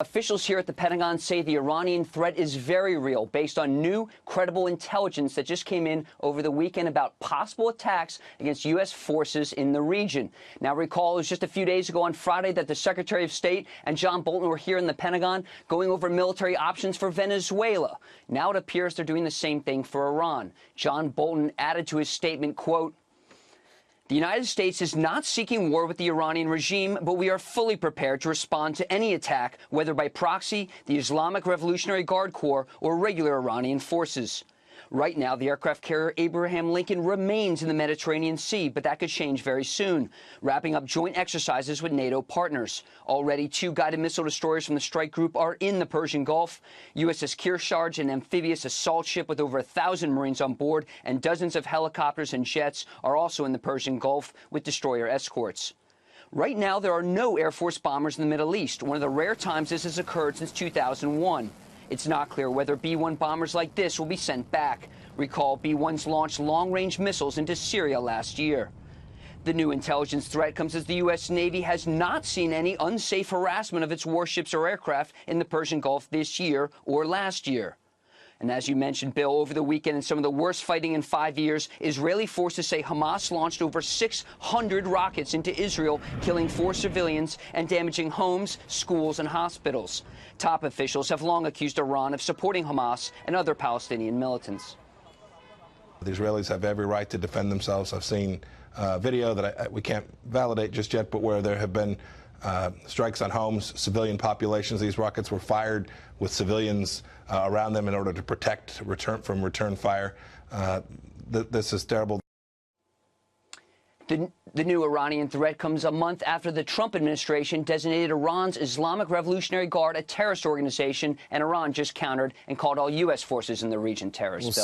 Officials here at the Pentagon say the Iranian threat is very real based on new, credible intelligence that just came in over the weekend about possible attacks against U.S. forces in the region. Now, recall, it was just a few days ago on Friday that the Secretary of State and John Bolton were here in the Pentagon going over military options for Venezuela. Now it appears they're doing the same thing for Iran. John Bolton added to his statement, quote, "The United States is not seeking war with the Iranian regime, but we are fully prepared to respond to any attack, whether by proxy, the Islamic Revolutionary Guard Corps, or regular Iranian forces." Right now, the aircraft carrier Abraham Lincoln remains in the Mediterranean Sea, but that could change very soon, wrapping up joint exercises with NATO partners. Already, 2 guided missile destroyers from the strike group are in the Persian Gulf. USS Kearsarge, an amphibious assault ship with over 1,000 Marines on board, and dozens of helicopters and jets are also in the Persian Gulf with destroyer escorts. Right now, there are no Air Force bombers in the Middle East, one of the rare times this has occurred since 2001. It's not clear whether B-1 bombers like this will be sent back. Recall, B-1s launched long-range missiles into Syria last year. The new intelligence threat comes as the U.S. Navy has not seen any unsafe harassment of its warships or aircraft in the Persian Gulf this year or last year. And as you mentioned, Bill, over the weekend, in some of the worst fighting in 5 years, Israeli forces say Hamas launched over 600 rockets into Israel, killing 4 civilians and damaging homes, schools, and hospitals. Top officials have long accused Iran of supporting Hamas and other Palestinian militants. The Israelis have every right to defend themselves. I've seen video that we can't validate just yet, but where there have been strikes on homes, civilian populations. These rockets were fired with civilians around them in order to protect from return fire. This is terrible. The new Iranian threat comes a month after the Trump administration designated Iran's Islamic Revolutionary Guard a terrorist organization, and Iran just countered and called all U.S. forces in the region terrorists.